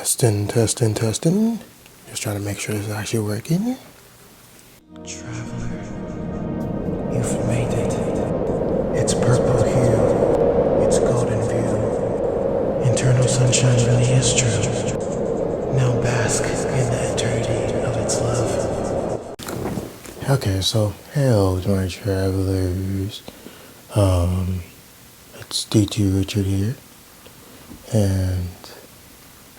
Testing, testing, testing. Just trying to make sure this is actually working. Traveler, you've made it. It's purple hue, it's golden view. Internal sunshine really is true. Now bask in the eternity of its love. Okay, so hello my travelers. It's DT Richard here, and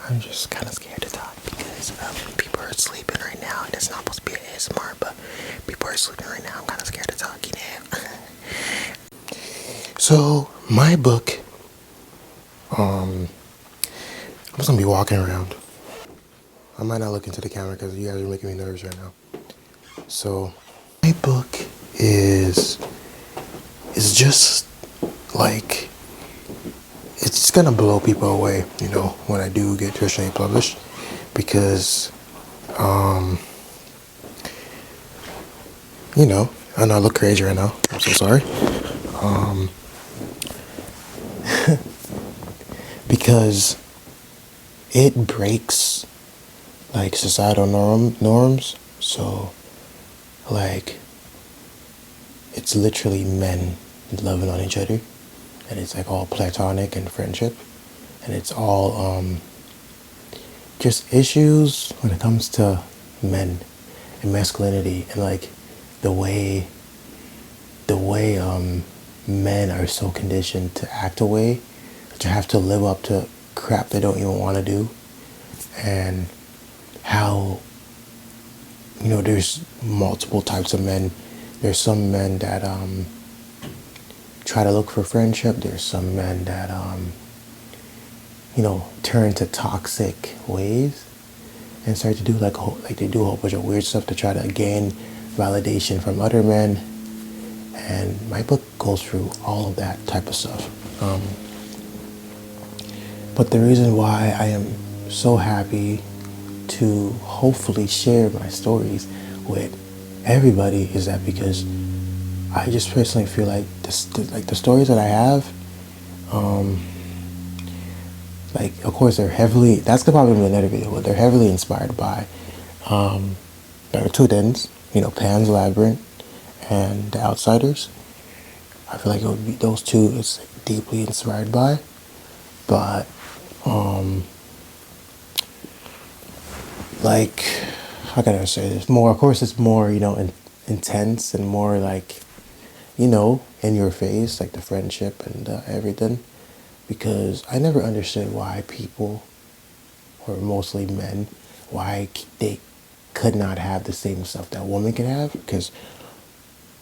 I'm just kind of scared to talk because people are sleeping right now, and it's not supposed to be an ASMR, but people are sleeping right now. I'm kind of scared to talk, you know. So my book, I'm just gonna be walking around. I might not look into the camera because you guys are making me nervous right now. So my book is just like, it's gonna blow people away, you know, when I do get traditionally published, because you know, I know I look crazy right now. I'm so sorry. Because it breaks like societal norms. So like, it's literally men loving on each other, and it's like all platonic and friendship, and it's all just issues when it comes to men and masculinity, and like the way men are so conditioned to act a way, to have to live up to crap they don't even want to do, and how, you know, there's multiple types of men. There's some men that try to look for friendship. There's some men that you know, turn to toxic ways and start to do like they do a whole bunch of weird stuff to try to gain validation from other men. And my book goes through all of that type of stuff. But the reason why I am so happy to hopefully share my stories with everybody is that because I just personally feel like the stories that I have, like, of course they're heavily, that's probably be another video, but they're heavily inspired by there are two ends, you know, Pan's Labyrinth and The Outsiders. I feel like it would be those two it's deeply inspired by, but like, how can I say this? More, of course, it's more, you know, intense and more like, you know, in your face, like the friendship and everything. Because I never understood why people, or mostly men, why they could not have the same stuff that women can have. Because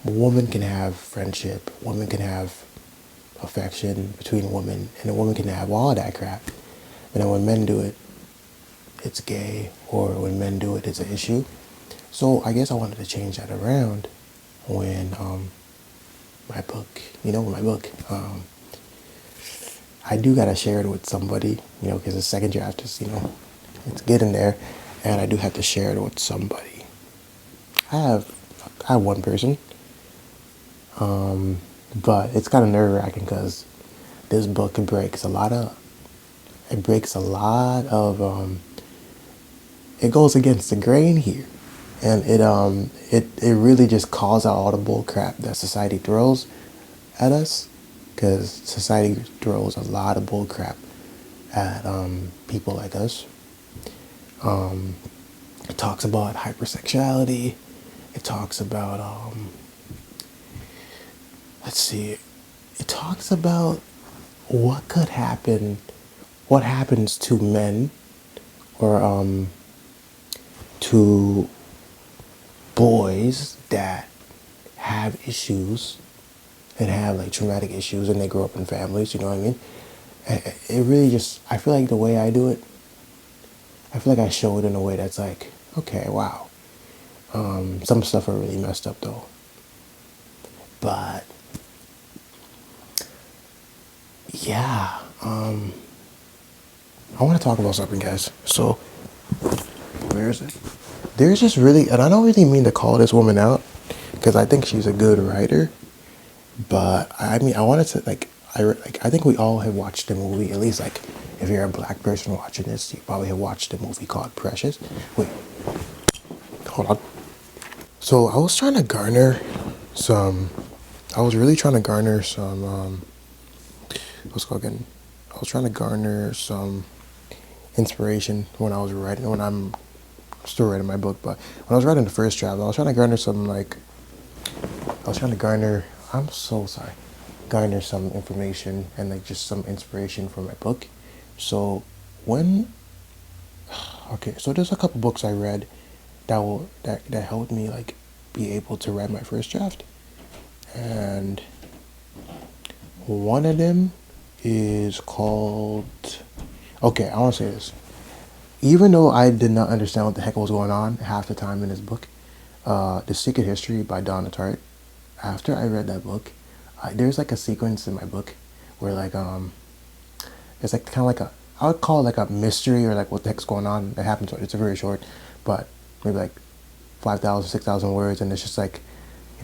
women can have friendship, women can have affection between women, and a woman can have all that crap. But then when men do it, it's gay, or when men do it, it's an issue. So I guess I wanted to change that around when my book, I do gotta share it with somebody, you know, because the second draft is, you know, it's getting there, and I do have to share it with somebody. I have one person, but it's kind of nerve-wracking because this book breaks a lot of, it goes against the grain here, and it really just calls out all the bull crap that society throws at us, because society throws a lot of bull crap at people like us. It talks about hypersexuality. It talks about it talks about what could happen, what happens to men, or to boys that have issues and have like traumatic issues, and they grow up in families, you know what I mean? It really just, I feel like the way I do it, I feel like I show it in a way that's like, okay, wow. Some stuff are really messed up though. But yeah, I want to talk about something, guys. So, where is it? There's just really, and I don't really mean to call this woman out, because I think she's a good writer. But I mean, I wanted to I think we all have watched the movie at least like if you're a black person watching this, you probably have watched a movie called Precious. Wait, hold on. So I was trying to garner some. I was really trying to garner some. What's it called again? I was trying to garner some inspiration when I was writing. When I'm still writing my book, but when I was writing the first draft, I was trying to garner some like. I was trying to garner. I'm so sorry. Garner some information and like just some inspiration for my book. So when okay, so there's a couple books I read that helped me like be able to write my first draft, and one of them is called. Okay, I want to say this. Even though I did not understand what the heck was going on half the time in this book, The Secret History by Donna Tartt. After I read that book, there's like a sequence in my book where like it's like kind of like a I would call it like a mystery or like what the heck's going on that happens. It's a very short, but maybe like 5,000, 6,000 words, and it's just like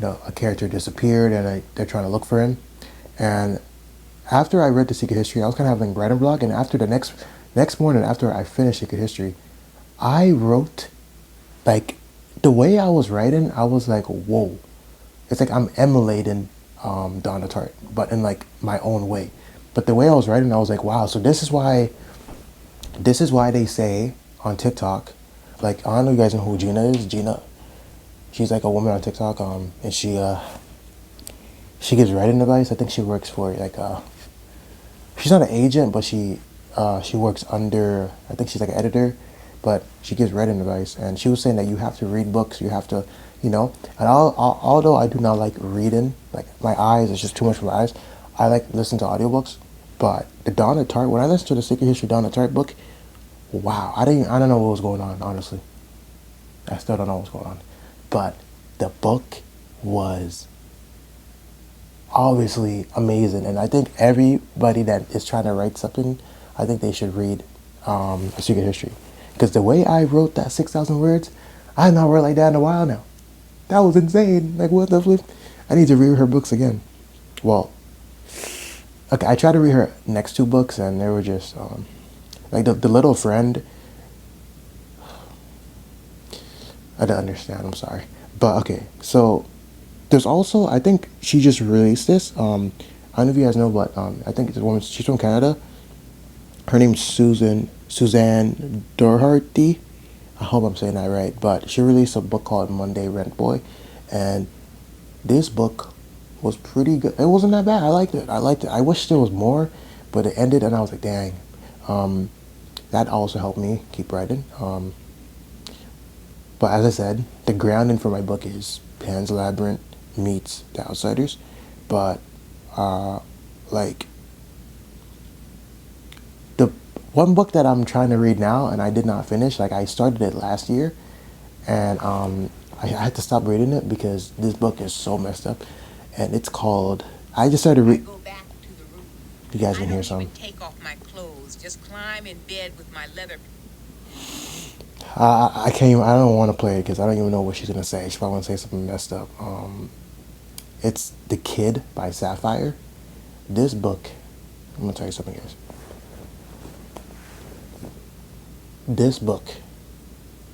a character disappeared and they're trying to look for him. And after I read The Secret History, I was kind of having writing block, and after the next morning after I finished Secret History, I wrote like the way I was writing. I was like, whoa. It's like I'm emulating Donna Tartt, but in like my own way. But the way I was writing, I was like, wow. So this is why they say on TikTok, like I don't know if you guys know who Gina is. Gina, she's like a woman on TikTok, and she gives writing advice. I think she works for like she's not an agent, but she works under. I think she's like an editor, but she gives writing advice. And she was saying that you have to read books. You have to. And although I do not like reading, like my eyes, it's just too much for my eyes, I like listen to audiobooks. But the Donna Tartt, when I listened to the Secret History Donna Tartt book, wow, I don't know what was going on, honestly. I still don't know what's going on. But the book was obviously amazing. And I think everybody that is trying to write something, I think they should read A Secret History. Because the way I wrote that 6,000 words, I have not wrote like that in a while now. That was insane. Like, what the flip? I need to read her books again. Well, okay, I tried to read her next two books, and they were just, like, the Little Friend. I don't understand, I'm sorry. But, okay, so, there's also, I think she just released this. I don't know if you guys know, but I think it's a woman, she's from Canada. Her name's Suzanne Doherty. I hope I'm saying that right, but she released a book called Monday Rent Boy, and this book was pretty good. It wasn't that bad. I liked it. I wish there was more, but it ended, and I was like, dang. That also helped me keep writing. But as I said, the grounding for my book is Pan's Labyrinth meets The Outsiders, but like the one book that I'm trying to read now, and I did not finish, like I started it last year, and I had to stop reading it because this book is so messed up, and it's called, I just started reading, you guys can hear some. Take off my clothes, just climb in bed with my leather. I can't even, I don't want to play it because I don't even know what she's going to say. She's probably going to say something messed up. It's The Kid by Sapphire. This book, I'm going to tell you something, guys. This book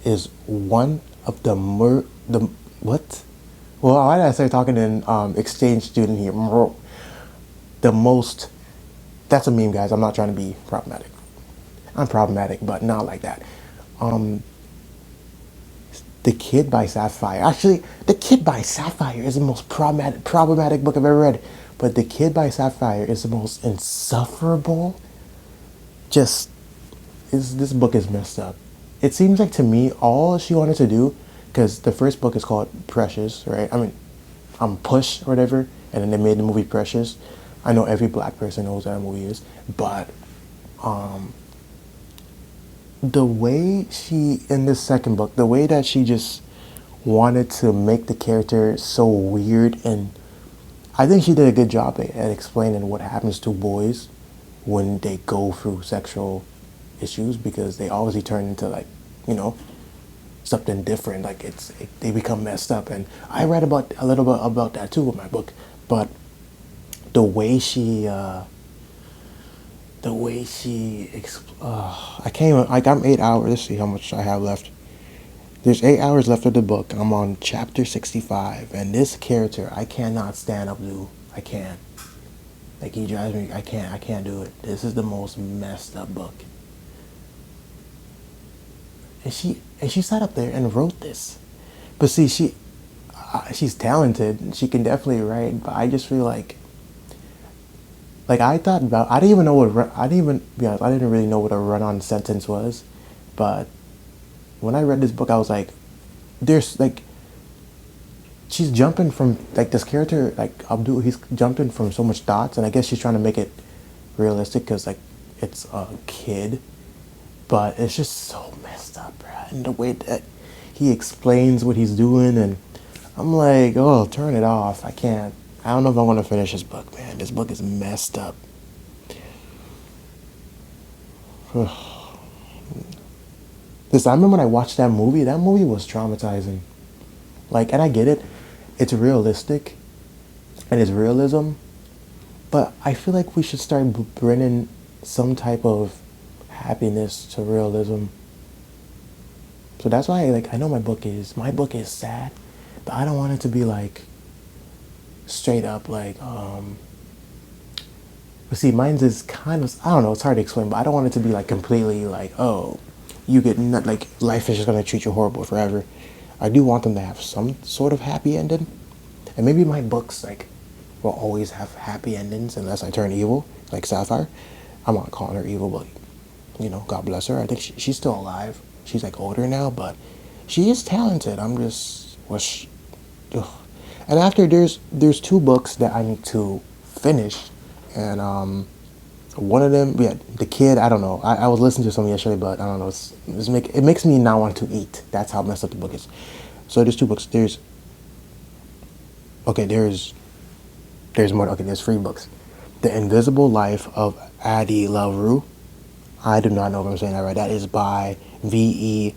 is one of the what? Well, why did I start talking in exchange student here? The most, that's a meme, guys. I'm not trying to be problematic. I'm problematic, but not like that. The Kid by Sapphire. Actually, The Kid by Sapphire is the most problematic book I've ever read. But The Kid by Sapphire is the most insufferable. This book is messed up. It seems like to me, all she wanted to do, because the first book is called Precious, right? I mean, Push or whatever, and then they made the movie Precious. I know every black person knows what that movie is, but the way she, in this second book, the way that she just wanted to make the character so weird, and I think she did a good job at explaining what happens to boys when they go through sexual issues, because they obviously turn into like, something different. Like they become messed up, and I read about a little bit about that too in my book. But the way she the way I can't even, like, I'm 8 hours. Let's see how much I have left. There's 8 hours left of the book. I'm on chapter 65, and this character, I cannot stand up to. I can't. Like, he drives me. I can't do it. This is the most messed up book. And she sat up there and wrote this. But see, she's talented. She can definitely write. But I just feel like I thought about. I didn't even know I didn't even be honest. I didn't really know what a run-on sentence was. But when I read this book, I was like, there's like, she's jumping from, like, this character, like Abdul, he's jumping from so much thoughts, and I guess she's trying to make it realistic because, like, it's a kid, but it's just so messed up, bruh. And the way that he explains what he's doing, and I'm like, oh, turn it off. I can't. I don't know if I want to finish this book, man. This book is messed up. Listen, I remember when I watched that movie was traumatizing. Like, and I get it. It's realistic and it's realism. But I feel like we should start bringing some type of happiness to realism. So that's why, like, I know my book is sad, but I don't want it to be like straight up like but see, mine's is kind of, I don't know, it's hard to explain, but I don't want it to be like completely like, oh, you get not, like, life is just gonna treat you horrible forever. I do want them to have some sort of happy ending, and maybe my books, like, will always have happy endings unless I turn evil, like Sapphire. I'm not calling her evil, but, you know, God bless her. I think she's still alive. She's, like, older now, but she is talented. I'm just ugh. And after, there's 2 books that I need to finish, and one of them, yeah, the kid. I don't know. I was listening to something yesterday, but I don't know. It makes me not want to eat. That's how messed up the book is. So there's 2 books. There's more. Okay, there's 3 books. The Invisible Life of Addie LaRue. I do not know if I'm saying that right. That is by V.E.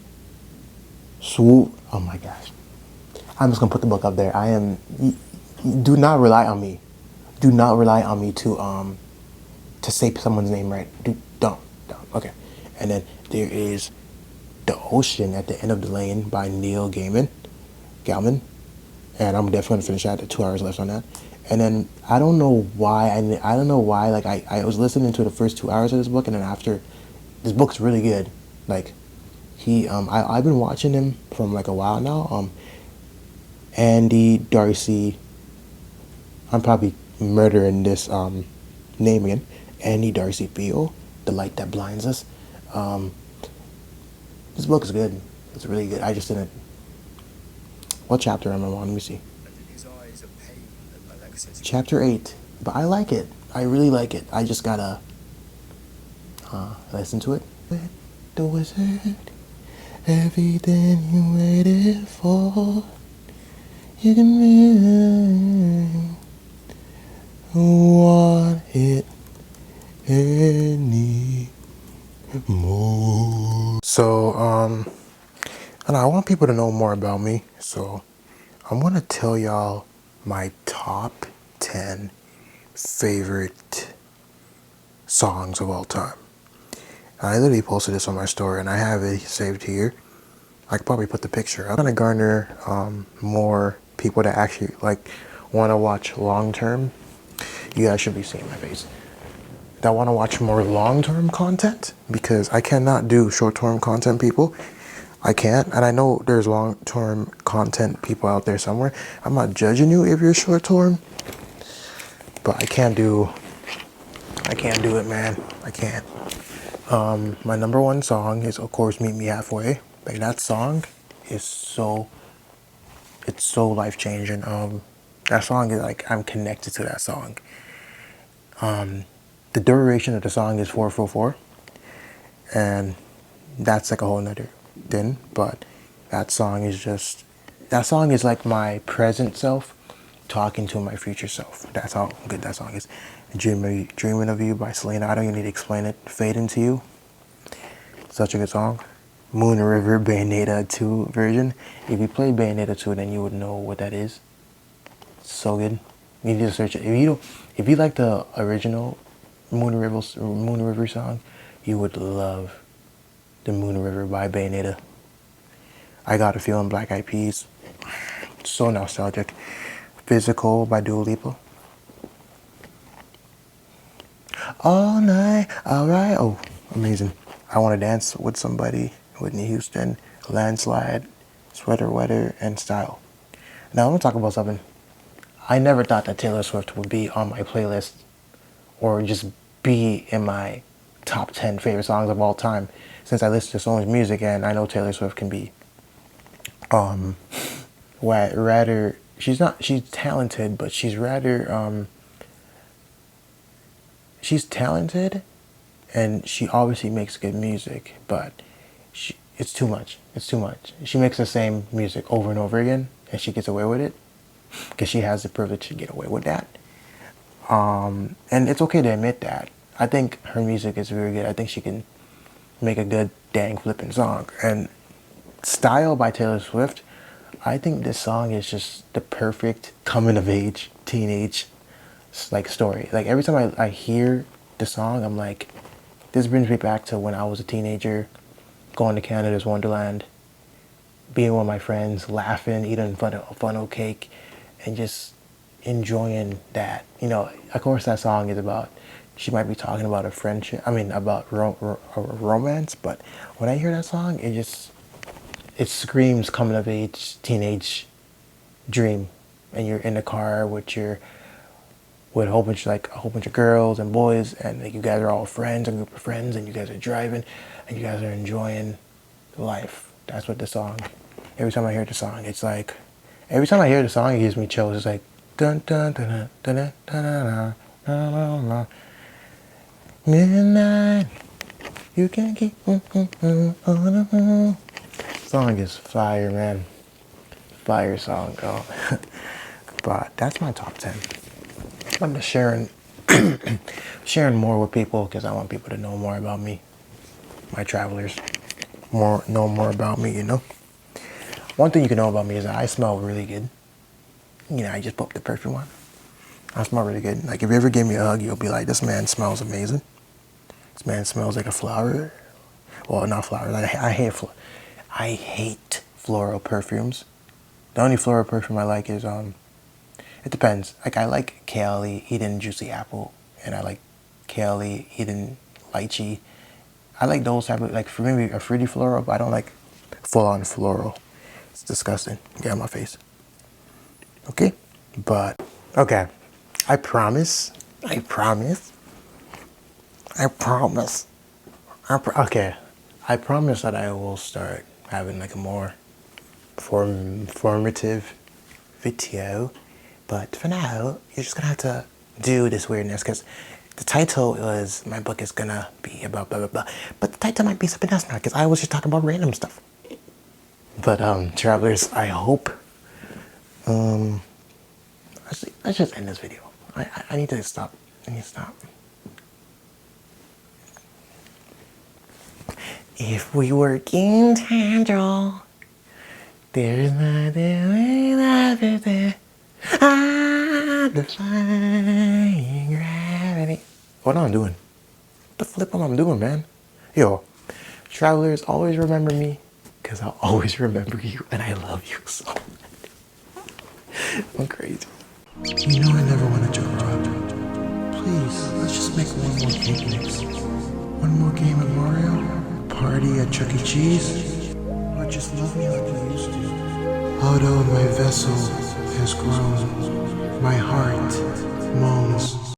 Swoop. Oh my gosh. I'm just gonna put the book up there. Do not rely on me. Do not rely on me to say someone's name right. Don't. Okay. And then there is The Ocean at the End of the Lane by Neil Gaiman. And I'm definitely gonna finish that. 2 hours left on that. And then I don't know why. Like, I was listening to the first 2 hours of this book, and then after, this book's really good. Like, I've been watching him from like a while now. Andy Darcy. I'm probably murdering this name again. Andy Darcy Theo, The Light That Blinds Us. This book is good. It's really good. I just didn't. What chapter am I on? Let me see. Chapter 8. But I like it. I really like it. I just gotta listen to it. The wizard, everything you waited for, you can want it anymore. So, and I want people to know more about me, so I'm gonna tell y'all my top 10 favorite songs of all time. I literally posted this on my story, and I have it saved here. I could probably put the picture. I'm gonna garner more people that actually like want to watch long term. You guys should be seeing my face. That want to watch more long term content, because I cannot do short term content, people. I can't, and I know there's long term content people out there somewhere. I'm not judging you if you're short term, but I can't do it, man. I can't. My number 1 song is, of course, Meet Me Halfway. Like, that song is it's so life-changing. That song is like, I'm connected to that song. The duration of the song is 4:44, and that's like a whole nother thing, but that song is like my present self talking to my future self. That's how good that song is. Dreaming of You by Selena. I don't even need to explain it. Fade Into You. Such a good song. Moon River Bayonetta 2 version. If you play Bayonetta 2, then you would know what that is. So good. You need to search it. If you like the original Moon River song, you would love the Moon River by Bayonetta. I Got a Feeling, Black Eyed Peas. So nostalgic. Physical by Dua Lipa. All night, alright. Oh, amazing. I Want to Dance with Somebody, Whitney Houston, Landslide, Sweater Weather, and Style. Now I'm going to talk about something. I never thought that Taylor Swift would be on my playlist or just be in my top 10 favorite songs of all time, since I listen to so much music and I know Taylor Swift can be rather, she's talented, but she's rather she's talented and she obviously makes good music, but it's too much. It's too much. She makes the same music over and over again and she gets away with it because she has the privilege to get away with that. And it's okay to admit that. I think her music is very good. I think she can make a good dang flipping song. And Style by Taylor Swift, I think this song is just the perfect coming of age, teenage like story. Like every time I hear the song, I'm like, this brings me back to when I was a teenager, going to Canada's Wonderland, being with my friends, laughing, eating funnel cake, and just enjoying that. You know, of course that song is about, she might be talking about a friendship, about romance, but when I hear that song, it screams coming of age, teenage dream. And you're in the car with a whole bunch of girls and boys, and like you guys are all friends, a group of friends, and you guys are driving, and you guys are enjoying life. That's what the song. Every time I hear the song, it's like, every time I hear the song, it gives me chills. It's like dun dun dun dun dun dun dun dun dun. Midnight, you can keep song is fire, man. Fire song, girl. But that's my top 10. I'm just sharing more with people because I want people to know more about me. My travelers know more about me, you know. One thing you can know about me is that I smell really good. You know, I just put the perfume on. I smell really good. Like if you ever give me a hug, you'll be like, this man smells amazing. This man smells like a flower. Well, not flowers. I hate floral perfumes. The only floral perfume I like is it depends. Like I like 𝐞𝐥𝐸 Eden Juicy Apple, and I like 𝐞𝐥𝐸 Eden Lychee. I like those type of, like for maybe a fruity floral, but I don't like full on floral. It's disgusting. Get out of my face. Okay, but okay. I promise. Okay. I promise that I will start having like a more formative video. But for now, you're just gonna have to do this weirdness because the title was, my book is gonna be about blah blah blah. But the title might be something else now because I was just talking about random stuff. But travelers, I hope let's just end this video. I need to stop. If we work in tandem, there's nothing we love it there. I'm defying gravity. What am I doing? What the flip am I doing, man? Yo, travelers, always remember me, because I'll always remember you, and I love you so much. I'm crazy. You know I never wanted to grow up. Please, let's just make one more cake mix. One more game of Mario? Party at Chuck E. Cheese? Or just love me like you used to? Although my vessel has grown,